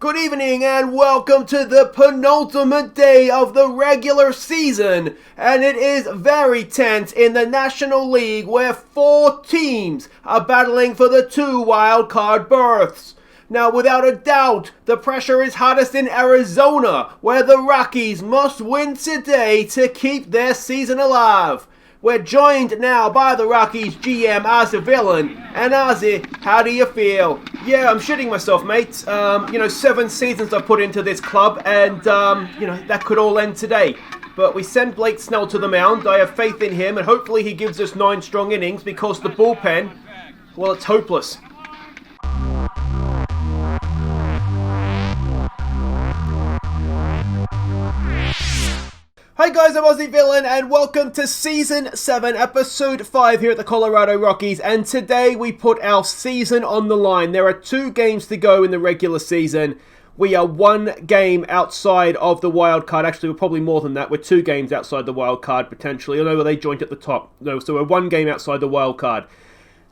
Good evening and welcome to the penultimate day of the regular season, and it is very tense in the National League where 4 teams are battling for the 2 wildcard berths. Now, without a doubt, the pressure is hottest in Arizona, where the Rockies must win today to keep their season alive. We're joined now by the Rockies GM, Aussie Villain. And Aussie, how do you feel? Yeah, I'm shitting myself, mate. 7 seasons I put into this club, and, that could all end today. But we send Blake Snell to the mound. I have faith in him, and hopefully he gives us 9 strong innings, because the bullpen, well, it's hopeless. Hi guys, I'm Aussie Villain and welcome to Season 7, Episode 5 here at the Colorado Rockies, and today we put our season on the line. There are 2 games to go in the regular season. We are 1 game outside of the wild card. Actually, we're probably more than that. We're 2 games outside the wild card, potentially. I know they joined at the top. No, so we're 1 game outside the wild card.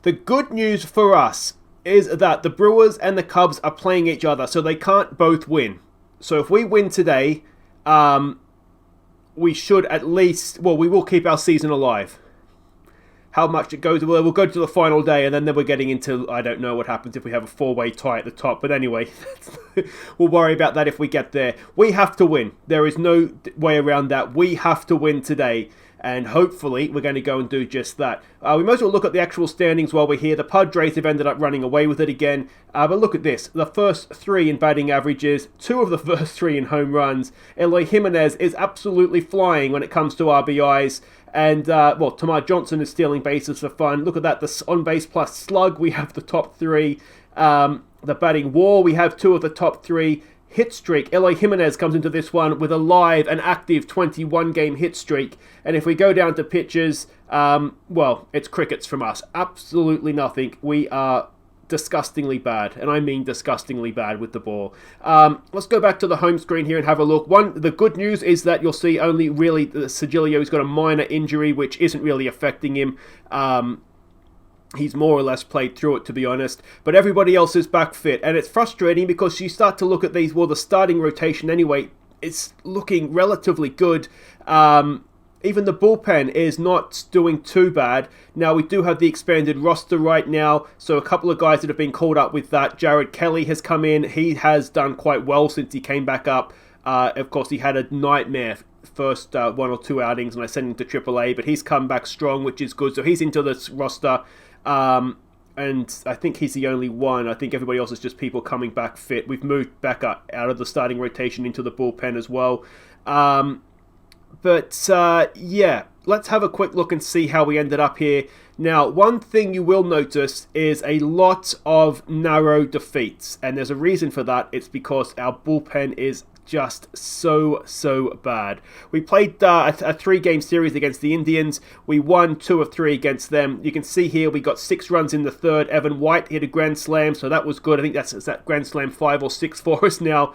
The good news for us is that the Brewers and the Cubs are playing each other, so they can't both win. So if we win today, we should at least, we will keep our season alive. How much it goes, we'll go to the final day, and then we're getting into, I don't know what happens if we have a 4-way tie at the top. But anyway, we'll worry about that if we get there. We have to win. There is no way around that. We have to win today. And hopefully, we're going to go and do just that. We might as well look at the actual standings while we're here. The Padres have ended up running away with it again. But look at this. The first 3 in batting averages, 2 of the first 3 in home runs. Eloy Jimenez is absolutely flying when it comes to RBIs. And, Tamar Johnson is stealing bases for fun. Look at that. The on-base plus slug, we have the top 3. The batting war, we have 2 of the top 3. Hit streak, Eloy Jimenez comes into this one with a live and active 21-game hit streak. And if we go down to pitches, it's crickets from us. Absolutely nothing. We are disgustingly bad, and I mean disgustingly bad with the ball. Let's go back to the home screen here and have a look. The good news is that you'll see only really Sigilio's got a minor injury, which isn't really affecting him. He's more or less played through it, to be honest. But everybody else is back fit. And it's frustrating because you start to look at these, the starting rotation anyway, it's looking relatively good. Even the bullpen is not doing too bad. Now, we do have the expanded roster right now. So a couple of guys that have been called up with that. Jared Kelly has come in. He has done quite well since he came back up. Of course, he had a nightmare first 1 or 2 outings, and I sent him to AAA. But he's come back strong, which is good. So he's into this roster. And I think he's the only one. I think everybody else is just people coming back fit. We've moved back out of the starting rotation into the bullpen as well. Let's have a quick look and see how we ended up here. Now, one thing you will notice is a lot of narrow defeats. And there's a reason for that. It's because our bullpen is just so bad. We played a 3-game series against the Indians. We won 2 of 3 against them. You can see here we got 6 runs in the 3rd. Evan White hit a grand slam, so that was good. I think that's that grand slam 5 or 6 for us now.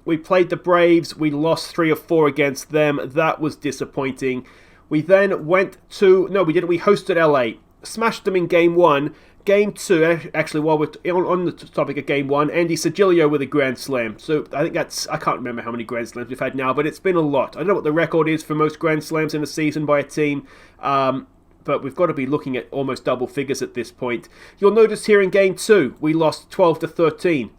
We played the Braves. We lost 3 of 4 against them. That was disappointing. We then went to... No, we didn't. We hosted LA. Smashed them in Game 1. Game 2, actually, while we're on the topic of Game 1, Andy Sigilio with a grand slam. So I think I can't remember how many grand slams we've had now, but it's been a lot. I don't know what the record is for most grand slams in a season by a team, but we've got to be looking at almost double figures at this point. You'll notice here in Game 2, we lost 12-13.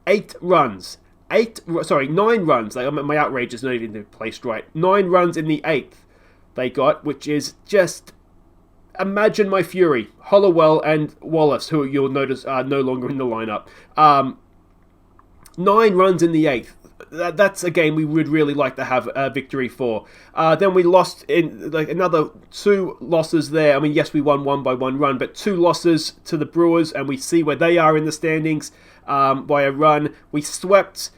9 runs. My outrage is not even placed right. 9 runs in the 8th they got, which is just... Imagine my fury. Hollowell and Wallace, who you'll notice are no longer in the lineup. 9 runs in the 8th. That's a game we would really like to have a victory for. Then we lost in another 2 losses there. I mean, yes, we won 1 by 1 run, but 2 losses to the Brewers, and we see where they are in the standings by a run. We swept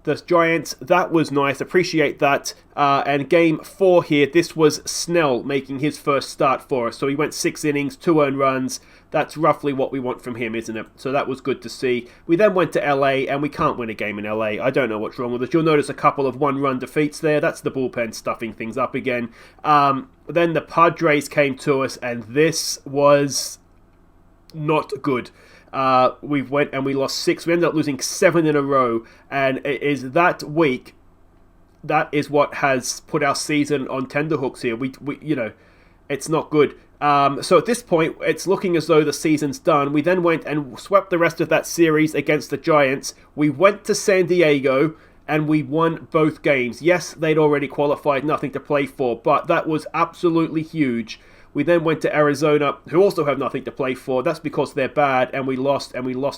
the Giants. That was nice. Appreciate that. And Game 4 here, this was Snell making his first start for us. So he went 6 innings, 2 earned runs. That's roughly what we want from him, isn't it? So that was good to see. We then went to LA, and we can't win a game in LA. I don't know what's wrong with us. You'll notice a couple of 1-run defeats there. That's the bullpen stuffing things up again. Then the Padres came to us, and this was not good. We went and we lost 6. We ended up losing 7 in a row, and it is that week. That is what has put our season on tenterhooks here. We it's not good. So at this point, it's looking as though the season's done. We then went and swept the rest of that series against the Giants. We went to San Diego and we won both games. Yes, they'd already qualified, nothing to play for, but that was absolutely huge. We then went to Arizona, who also have nothing to play for. That's because they're bad, and we lost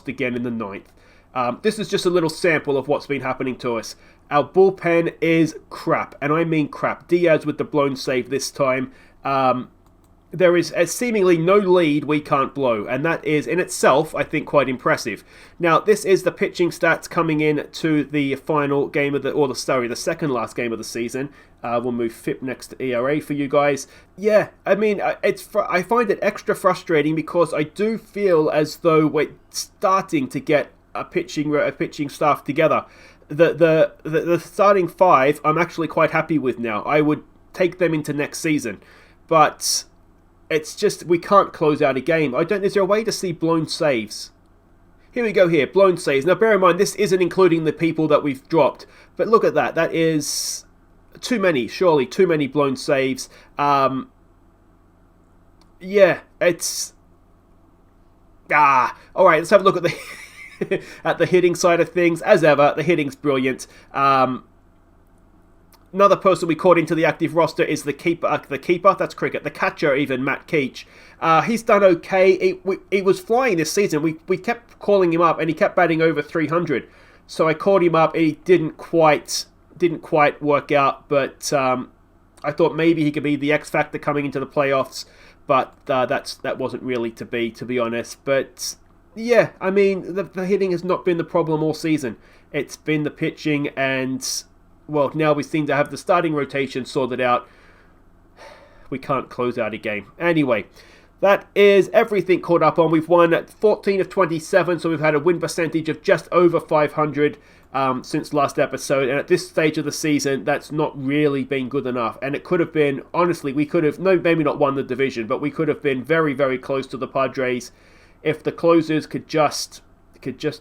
again in the 9th. This is just a little sample of what's been happening to us. Our bullpen is crap, and I mean crap. Diaz with the blown save this time. There is seemingly no lead we can't blow, and that is in itself, I think, quite impressive. Now, this is the pitching stats coming in to the final game of the second last game of the season. We'll move FIP next to ERA for you guys. Yeah, I mean, I find it extra frustrating because I do feel as though we're starting to get a pitching staff together. The starting 5, I'm actually quite happy with now. I would take them into next season, but it's just we can't close out a game. Is there a way to see blown saves? Here we go here, blown saves. Now bear in mind, this isn't including the people that we've dropped, but look at that. That is too many, surely too many blown saves. Yeah, it's all right. Let's have a look at the at the hitting side of things. As ever, the hitting's brilliant. Another person we caught into the active roster is the keeper. That's cricket. The catcher, even Matt Keach. He's done okay. He was flying this season. We kept calling him up, and he kept batting over 300. So I called him up. He didn't quite work out, but I thought maybe he could be the X factor coming into the playoffs. But that wasn't really to be honest. But yeah, I mean the hitting has not been the problem all season. It's been the pitching and. Well, now we seem to have the starting rotation sorted out. We can't close out a game. Anyway, that is everything caught up on. We've won 14 of 27, so we've had a win percentage of just over 500 since last episode. And at this stage of the season, that's not really been good enough. And it could have been, honestly, we could have, maybe not won the division, but we could have been very, very close to the Padres if the closers could just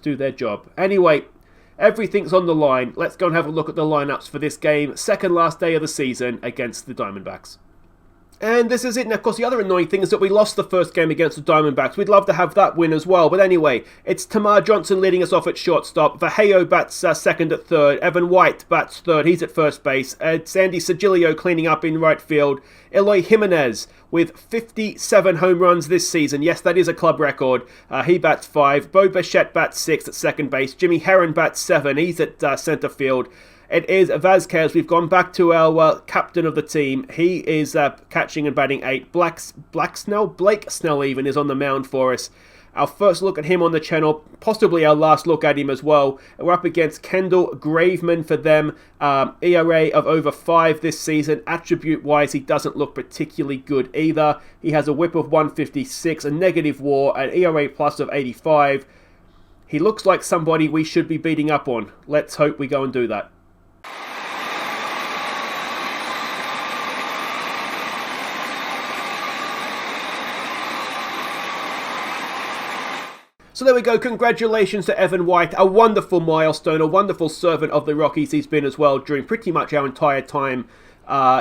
do their job. Anyway, everything's on the line. Let's go and have a look at the lineups for this game. Second last day of the season against the Diamondbacks. And this is it. Now, of course, the other annoying thing is that we lost the first game against the Diamondbacks. We'd love to have that win as well. But anyway, it's Tamar Johnson leading us off at shortstop. Vallejo bats second at third. Evan White bats third. He's at first base. Sandy Sigilio cleaning up in right field. Eloy Jimenez with 57 home runs this season. Yes, that is a club record. He bats 5. Bo Bichette bats 6 at second base. Jimmy Herron bats 7. He's at center field. It is Vazquez. We've gone back to our captain of the team. He is catching and batting 8. Blake Snell even is on the mound for us. Our first look at him on the channel, possibly our last look at him as well. We're up against Kendall Graveman for them. ERA of over 5 this season. Attribute-wise, he doesn't look particularly good either. He has a whip of 156, a negative WAR, an ERA plus of 85. He looks like somebody we should be beating up on. Let's hope we go and do that. So there we go. Congratulations to Evan White. A wonderful milestone, a wonderful servant of the Rockies he's been as well during pretty much our entire time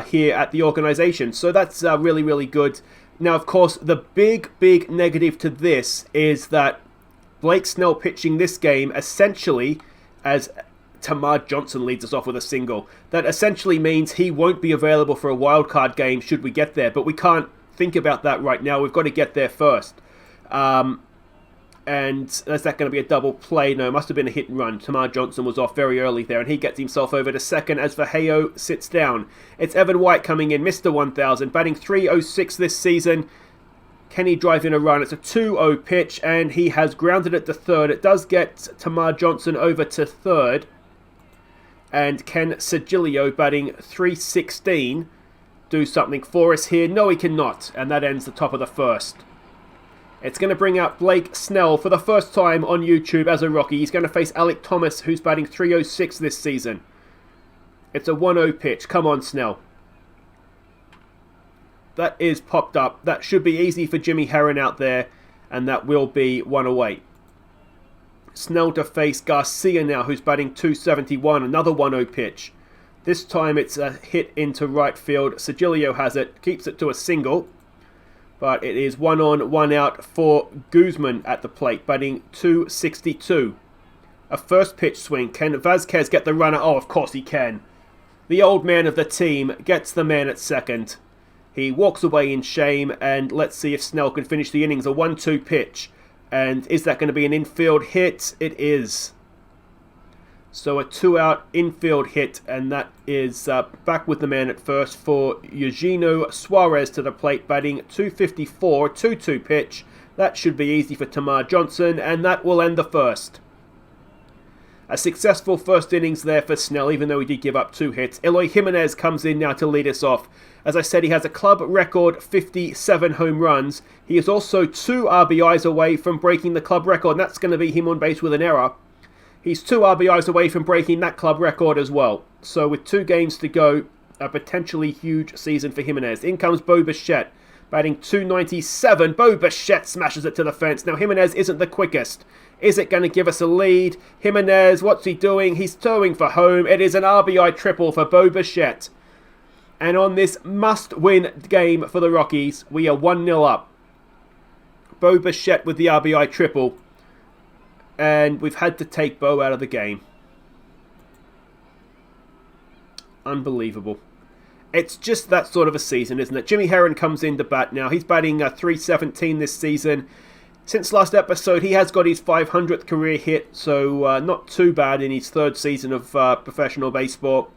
here at the organization. So that's really, really good. Now, of course, the big negative to this is that Blake Snell pitching this game essentially as Tamar Johnson leads us off with a single. That essentially means he won't be available for a wildcard game should we get there. But we can't think about that right now. We've got to get there first. And is that going to be a double play? No, it must have been a hit and run. Tamar Johnson was off very early there, and he gets himself over to second as Vallejo sits down. It's Evan White coming in, Mr. 1000, batting .306 this season. Can he drive in a run? It's a 2-0 pitch, and he has grounded it to third. It does get Tamar Johnson over to third. And can Sigilio, batting .316, do something for us here? No, he cannot, and that ends the top of the first. It's going to bring out Blake Snell for the first time on YouTube as a Rocky. He's going to face Alec Thomas, who's batting .306 this season. It's a 1-0 pitch. Come on, Snell. That is popped up. That should be easy for Jimmy Herron out there, and that will be 1 away. Snell to face Garcia now, who's batting 271, another 1-0 pitch. This time it's a hit into right field. Sigilio has it, keeps it to a single. But it is 1 on, 1 out for Guzman at the plate, batting 262. A first pitch swing. Can Vazquez get the runner? Oh, of course he can. The old man of the team gets the man at second. He walks away in shame, and let's see if Snell can finish the innings. A 1-2 pitch. And is that going to be an infield hit? It is. So a 2-out infield hit, and that is back with the man at first for Eugenio Suarez to the plate, batting 254, 2-2 pitch. That should be easy for Tamar Johnson, and that will end the first. A successful first innings there for Snell, even though he did give up 2 hits. Eloy Jimenez comes in now to lead us off. As I said, he has a club record 57 home runs. He is also 2 RBIs away from breaking the club record, and that's going to be him on base with an error. He's 2 RBIs away from breaking that club record as well. So with 2 games to go, a potentially huge season for Jimenez. In comes Bo Bichette, batting 297. Bo Bichette smashes it to the fence. Now Jimenez isn't the quickest. Is it going to give us a lead? Jimenez, what's he doing? He's towing for home. It is an RBI triple for Bo Bichette. And on this must-win game for the Rockies, we are 1-0 up. Bo Bichette with the RBI triple. And we've had to take Bo out of the game. Unbelievable. It's just that sort of a season, isn't it? Jimmy Herron comes in to bat now. He's batting 317 this season. Since last episode, he has got his 500th career hit, so not too bad in his 3rd season of professional baseball.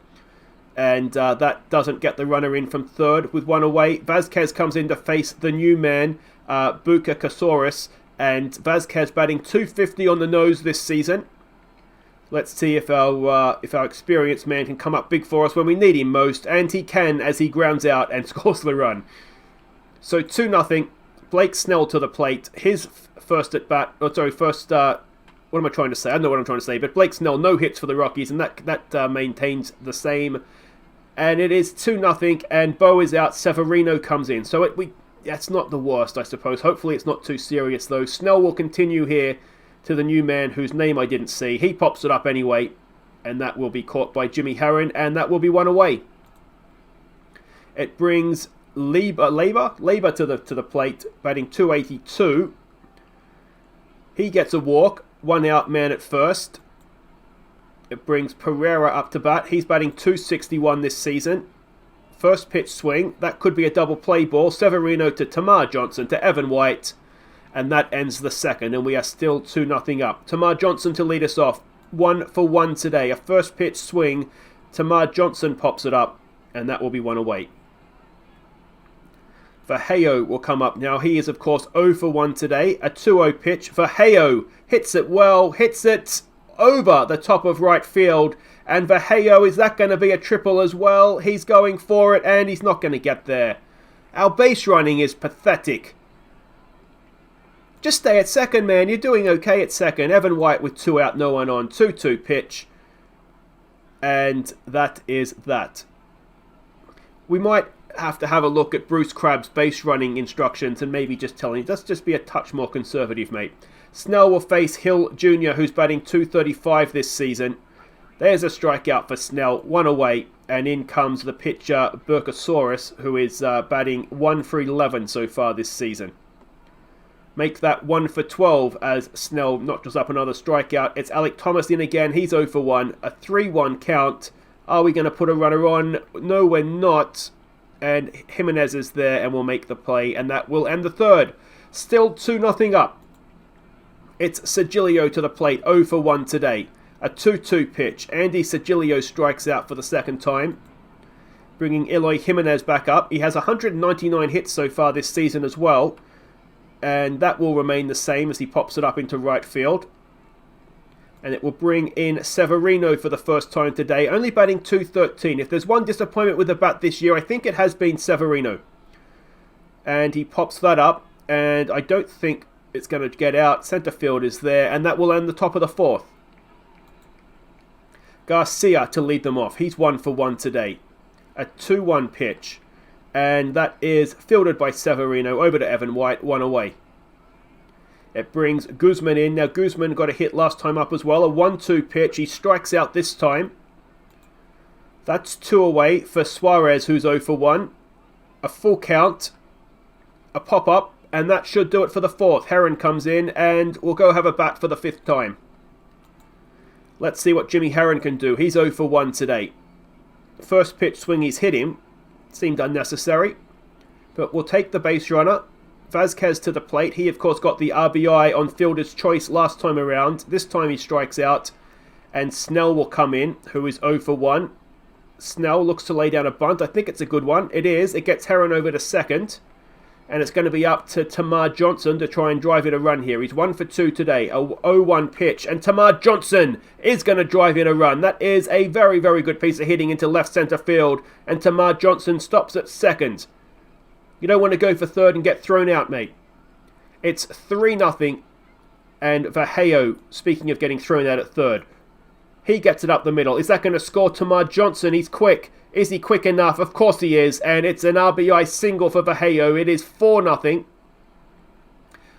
And that doesn't get the runner in from 3rd with 1 away. Vazquez comes in to face the new man, Buka Casares, and Vazquez batting 250 on the nose this season. Let's see if our experienced man can come up big for us when we need him most, and he can as he grounds out and scores the run. So 2-0. Blake Snell to the plate. His first at bat. Oh, sorry, first. What am I trying to say? I don't know what I'm trying to say. But Blake Snell, no hits for the Rockies, and that maintains the same. And it is 2-0. And Bo is out. Severino comes in. So that's not the worst, I suppose. Hopefully, it's not too serious though. Snell will continue here to the new man whose name I didn't see. He pops it up anyway, and that will be caught by Jimmy Herron, and that will be 1 away. It brings Leiber to the plate, batting 282. He gets a walk, 1 out, man at first. It brings Pereira up to bat. He's batting 261 this season. First pitch swing, that could be a double play ball. Severino to Tamar Johnson to Evan White, and that ends the second, and we are still 2-0 up. Tamar Johnson to lead us off, 1 for 1 today. A first pitch swing, Tamar Johnson pops it up, and that will be 1 away. Verheyo will come up now. He is, of course, 0 for 1 today. A 2-0 pitch. Verheyo hits it well, hits it over the top of right field. And Verheyo, is that going to be a triple as well? He's going for it, and he's not going to get there. Our base running is pathetic. Just stay at second, man. You're doing okay at second. Evan White with 2 out, no one on. 2-2 pitch. And that is that. We might have to have a look at Bruce Crabb's base running instructions and maybe just tell him, let's just be a touch more conservative, mate. Snell will face Hill Jr., who's batting 235 this season. There's a strikeout for Snell, 1 away, and in comes the pitcher Burkosaurus, who is batting 1 for 11 so far this season. Make that 1 for 12 as Snell notches up another strikeout. It's Alec Thomas in again. He's 0 for 1. A 3-1 count. Are we going to put a runner on? No, we're not. And Jimenez is there and will make the play, and that will end the third. Still 2-0 up. It's Sigilio to the plate, 0 for 1 today. A 2-2 pitch. Andy Sigilio strikes out for the second time, bringing Eloy Jimenez back up. He has 199 hits so far this season as well, and that will remain the same as he pops it up into right field. And it will bring in Severino for the first time today, only batting 213. If there's one disappointment with the bat this year, I think it has been Severino. And he pops that up, and I don't think it's going to get out. Centre field is there, and that will end the top of the fourth. Garcia to lead them off. He's 1 for 1 today. A 2-1 pitch, and that is fielded by Severino over to Evan White, 1 away. It brings Guzman in. Now, Guzman got a hit last time up as well. A 1-2 pitch. He strikes out this time. That's 2 away for Suarez, who's 0 for 1. A full count. A pop-up. And that should do it for the 4th. Herron comes in and we'll go have a bat for the 5th time. Let's see what Jimmy Herron can do. He's 0 for 1 today. First pitch swing he's hit him. Seemed unnecessary. But we'll take the base runner. Vazquez to the plate. He, of course, got the RBI on fielder's choice last time around. This time he strikes out. And Snell will come in, who is 0 for 1. Snell looks to lay down a bunt. I think it's a good one. It is. It gets Herron over to second. And it's going to be up to Tamar Johnson to try and drive in a run here. He's 1 for 2 today. A 0-1 pitch. And Tamar Johnson is going to drive in a run. That is a very, very good piece of hitting into left center field. And Tamar Johnson stops at second. You don't want to go for third and get thrown out, mate. It's 3-0. And Vallejo, speaking of getting thrown out at third, he gets it up the middle. Is that going to score Tamar Johnson? He's quick. Is he quick enough? Of course he is. And it's an RBI single for Vallejo. It is 4-0.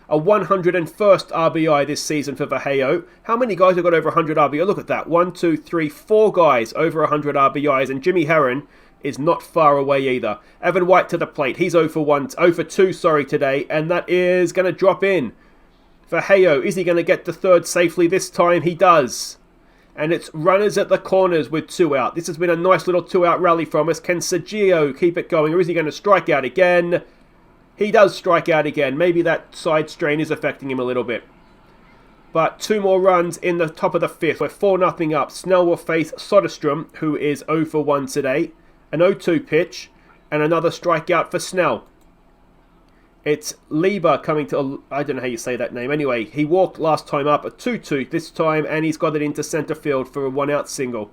A 101st RBI this season for Vallejo. How many guys have got over 100 RBI? Look at that. 1, 2, 3, 4 guys over 100 RBIs. And Jimmy Herron is not far away either. Evan White to the plate. He's 0 for 2 today. And that is going to drop in. Vallejo, is he going to get to third safely this time? He does. And it's runners at the corners with 2 out. This has been a nice little 2-out rally from us. Can Sergio keep it going? Or is he going to strike out again? He does strike out again. Maybe that side strain is affecting him a little bit. But 2 more runs in the top of the 5th. We're 4-0 up. Snell will face Soderstrom, who is 0 for 1 today. An 0-2 pitch. And another strikeout for Snell. It's Lieber coming to... I don't know how you say that name. Anyway, he walked last time up. A 2-2 this time. And he's got it into center field for a 1-out single.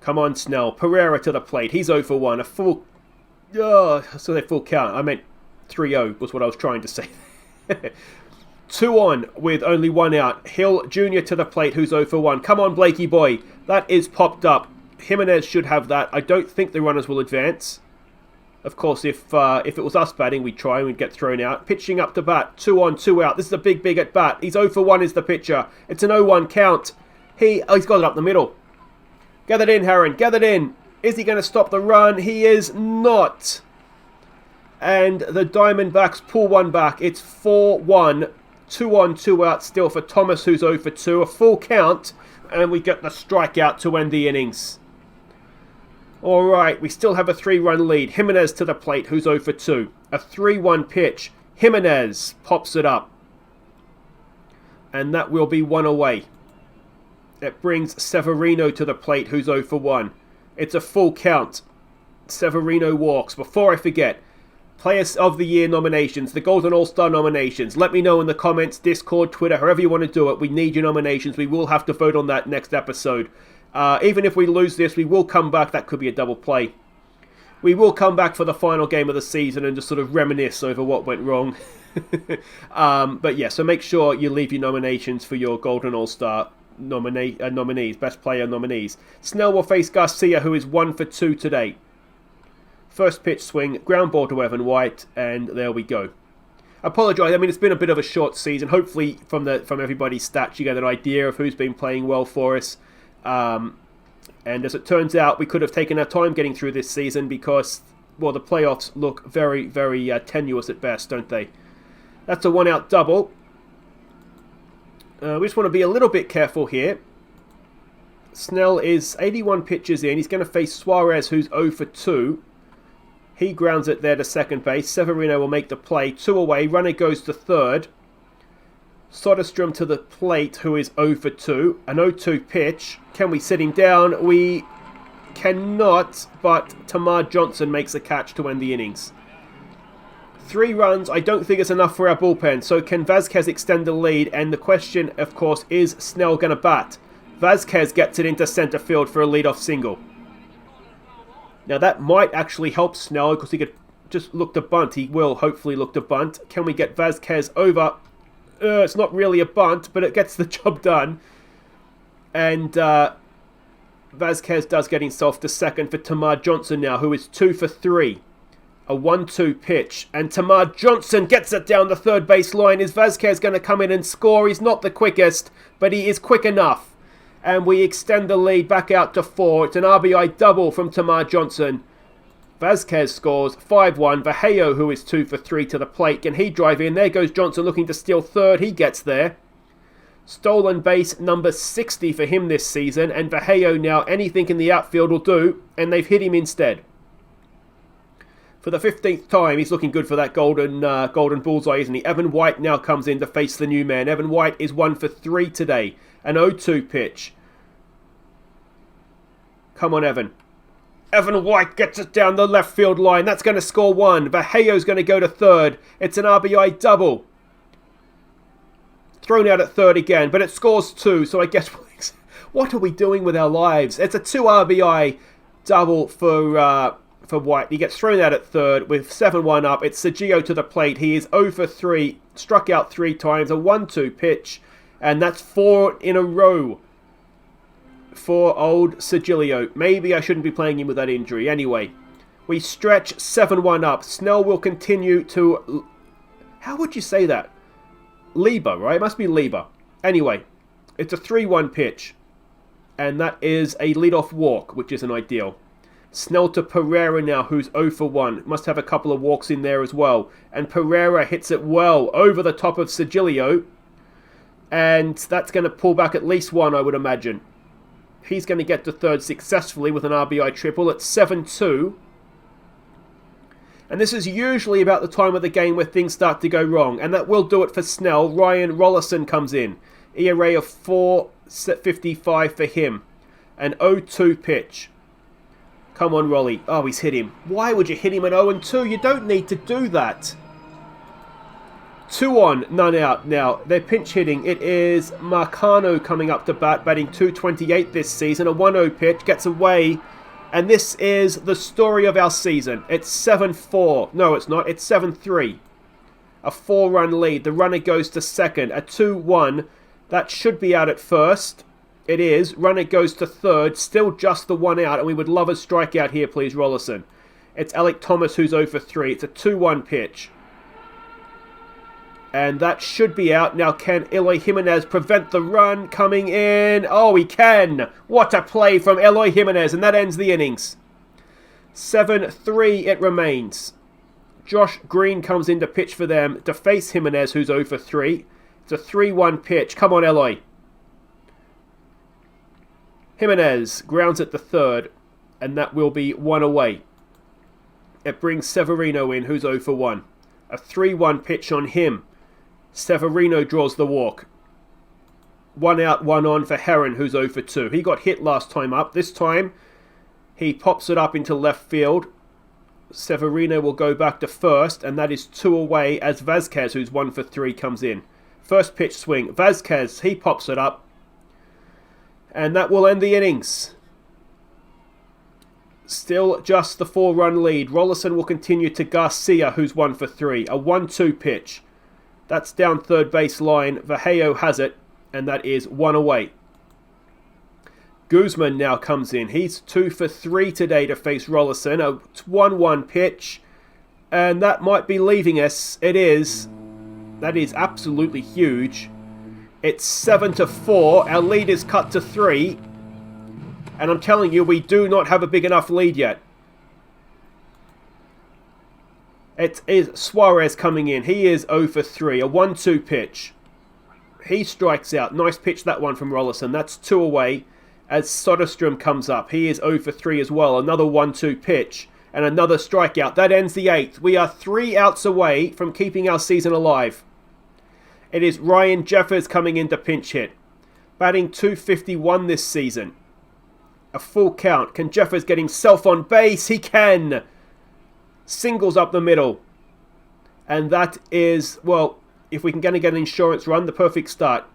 Come on, Snell. Pereira to the plate. He's 0 for 1. A full... Oh, so they full count. I meant 3-0 was what I was trying to say. 2 on with only 1 out. Hill Jr. to the plate, who's 0 for 1. Come on, Blakey boy. That is popped up. Jimenez should have that. I don't think the runners will advance. Of course, if it was us batting, we'd try and we'd get thrown out. Pitching up to bat. 2 on, 2 out. This is a big at bat. He's 0 for 1 is the pitcher. It's an 0-1 count. He's got it up the middle. Get it in, Herron. Get it in. Is he going to stop the run? He is not. And the Diamondbacks pull one back. It's 4-1. 2 on, 2 out still for Thomas, who's 0 for 2. A full count. And we get the strikeout to end the innings. Alright, we still have a 3-run lead. Jimenez to the plate, who's 0 for 2. A 3-1 pitch. Jimenez pops it up. And that will be 1 away. It brings Severino to the plate, who's 0 for 1. It's a full count. Severino walks. Before I forget, Players of the Year nominations, the Golden All-Star nominations. Let me know in the comments, Discord, Twitter, however you want to do it. We need your nominations. We will have to vote on that next episode. Even if we lose this, we will come back. That could be a double play. We will come back for the final game of the season and just sort of reminisce over what went wrong. But yeah, so make sure you leave your nominations for your Golden All-Star nominees, Best Player nominees. Snell will face Garcia, who is 1 for 2 today. First pitch swing, ground ball to Evan White, and there we go. I apologise, I mean, it's been a bit of a short season. Hopefully, from everybody's stats, you get an idea of who's been playing well for us. And as it turns out, we could have taken our time getting through this season because, well, the playoffs look very, very tenuous at best, don't they? That's a 1-out double. We just want to be a little bit careful here. Snell is 81 pitches in. He's going to face Suarez, who's 0 for 2. He grounds it there to second base. Severino will make the play. 2 away. Runner goes to third. Soderstrom to the plate, who is 0 for 2. An 0-2 pitch. Can we sit him down? We cannot, but Tamar Johnson makes a catch to end the innings. 3 runs. I don't think it's enough for our bullpen. So can Vazquez extend the lead? And the question, of course, is Snell going to bat? Vazquez gets it into center field for a leadoff single. Now that might actually help Snell because he could just look to bunt. He will hopefully look to bunt. Can we get Vazquez over? It's not really a bunt, but it gets the job done. And Vazquez does get himself to second for Tamar Johnson now, who is 2 for 3. A 1-2 pitch, and Tamar Johnson gets it down the third base line. Is Vazquez going to come in and score? He's not the quickest, but he is quick enough. And we extend the lead back out to 4. It's an RBI double from Tamar Johnson. Vazquez scores 5-1. Vallejo, who is 2 for 3 to the plate. Can he drive in? There goes Johnson looking to steal third. He gets there. Stolen base number 60 for him this season. And Vallejo now, anything in the outfield will do. And they've hit him instead. For the 15th time, he's looking good for that golden bullseye, isn't he? Evan White now comes in to face the new man. Evan White is 1 for 3 today. An 0-2 pitch. Come on, Evan. Evan White gets it down the left field line. That's going to score 1. Vallejo's going to go to third. It's an RBI double. Thrown out at third again, but it scores 2. So I guess, what are we doing with our lives? It's a 2 RBI double for White. He gets thrown out at third with 7-1 up. It's Sergio to the plate. He is 0 for 3. Struck out 3 times. A 1-2 pitch. And that's 4 in a row for old Sergilio. Maybe I shouldn't be playing him with that injury. Anyway, we stretch 7-1 up. Snell will continue to... How would you say that? Lieber, right? It must be Lieber. Anyway, it's a 3-1 pitch. And that is a leadoff walk, which isn't ideal. Snell to Pereira now, who's 0 for 1. Must have a couple of walks in there as well. And Pereira hits it well over the top of Sergilio. And that's going to pull back at least 1, I would imagine. He's going to get to third successfully with an RBI triple. It's 7-2. And this is usually about the time of the game where things start to go wrong. And that will do it for Snell. Ryan Rollison comes in. ERA of 4.55 for him. An 0-2 pitch. Come on, Rolly. Oh, he's hit him. Why would you hit him at 0-2? You don't need to do that. 2 on, none out. Now, they're pinch hitting. It is Marcano coming up to bat, batting .228 this season. A 1-0 pitch, gets away. And this is the story of our season. It's 7-4. No, it's not. It's 7-3. A 4-run lead. The runner goes to second. A 2-1. That should be out at first. It is. Runner goes to third. Still just the 1 out. And we would love a strikeout here, please, Rollison. It's Alec Thomas who's 0 for 3. It's a 2-1 pitch. And that should be out. Now, can Eloy Jimenez prevent the run coming in? Oh, he can. What a play from Eloy Jimenez. And that ends the innings. 7-3 it remains. Josh Green comes in to pitch for them to face Jimenez, who's 0 for 3. It's a 3-1 pitch. Come on, Eloy. Jimenez grounds at the third. And that will be 1 away. It brings Severino in, who's 0 for 1. A 3-1 pitch on him. Severino draws the walk. 1 out, 1 on for Heron, who's 0 for 2. He got hit last time up. This time, he pops it up into left field. Severino will go back to first, and that is 2 away as Vazquez, who's 1 for 3, comes in. First pitch swing. Vazquez, he pops it up. And that will end the innings. Still just the 4-run lead. Rollison will continue to Garcia, who's 1 for 3. A 1-2 pitch. That's down third base line. Vallejo has it, and that is 1 away. Guzman now comes in. He's 2 for 3 today to face Rollison. A 1-1 pitch, and that might be leaving us. It is. That is absolutely huge. It's 7-4. Our lead is cut to 3. And I'm telling you, we do not have a big enough lead yet. It is Suarez coming in. He is 0 for 3. A 1-2 pitch. He strikes out. Nice pitch, that one from Rollison. That's 2 away as Soderstrom comes up. He is 0 for 3 as well. Another 1-2 pitch. And another strikeout. That ends the 8th. We are 3 outs away from keeping our season alive. It is Ryan Jeffers coming in to pinch hit. Batting .251 this season. A full count. Can Jeffers get himself on base? He can! Singles up the middle. And that is, well, if we can get an insurance run, the perfect start.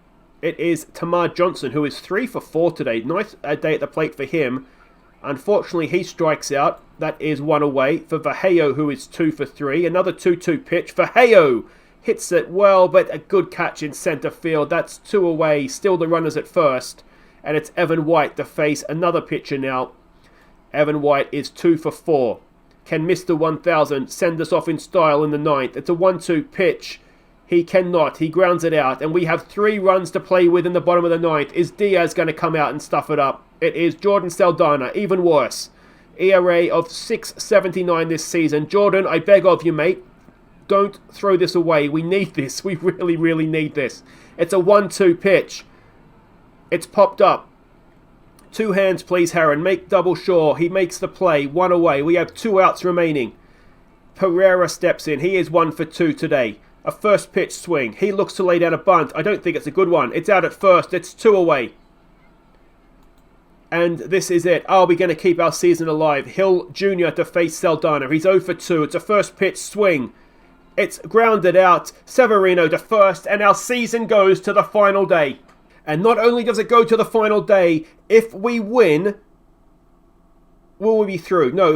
It is Tamar Johnson, who is 3 for 4 today. Nice day at the plate for him. Unfortunately, he strikes out. That is 1 away for Vallejo, who is 2 for 3. Another 2-2 pitch. Vallejo hits it well, but a good catch in center field. That's 2 away. Still the runners at first. And it's Evan White to face another pitcher now. Evan White is 2 for 4. Can Mr. 1000 send us off in style in the ninth? It's a 1-2 pitch. He cannot. He grounds it out. And we have 3 runs to play with in the bottom of the ninth. Is Diaz going to come out and stuff it up? It is Jordan Saldana. Even worse. ERA of 6.79 this season. Jordan, I beg of you, mate. Don't throw this away. We need this. We really, really need this. It's a 1-2 pitch. It's popped up. 2 hands, please, Heron. Make double sure. He makes the play. 1 away. We have 2 outs remaining. Pereira steps in. He is 1 for 2 today. A first pitch swing. He looks to lay down a bunt. I don't think it's a good one. It's out at first. It's 2 away. And this is it. Are we going to keep our season alive? Hill Jr. to face Saldana. He's 0 for 2. It's a first pitch swing. It's grounded out. Severino to first. And our season goes to the final day. And not only does it go to the final day, if we win, will we be through? No,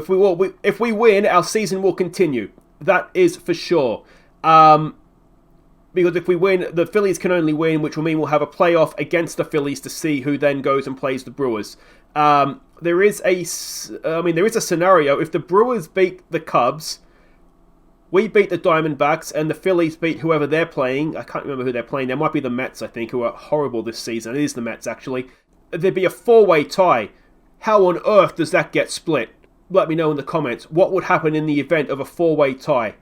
if we win, our season will continue. That is for sure. Because if we win, the Phillies can only win, which will mean we'll have a playoff against the Phillies to see who then goes and plays the Brewers. There is a scenario. If the Brewers beat the Cubs, we beat the Diamondbacks, and the Phillies beat whoever they're playing. I can't remember who they're playing. There might be the Mets, I think, who are horrible this season. It is the Mets, actually. There'd be a 4-way tie. How on earth does that get split? Let me know in the comments. What would happen in the event of a 4-way tie?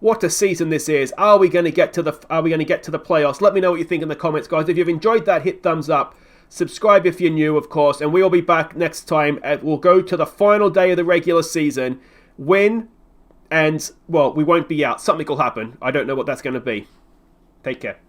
What a season this is. Are we going to get to the playoffs? Let me know what you think in the comments, guys. If you've enjoyed that, hit thumbs up. Subscribe if you're new, of course. And we'll be back next time. We'll go to the final day of the regular season. Win. And, well, we won't be out. Something will happen. I don't know what that's going to be. Take care.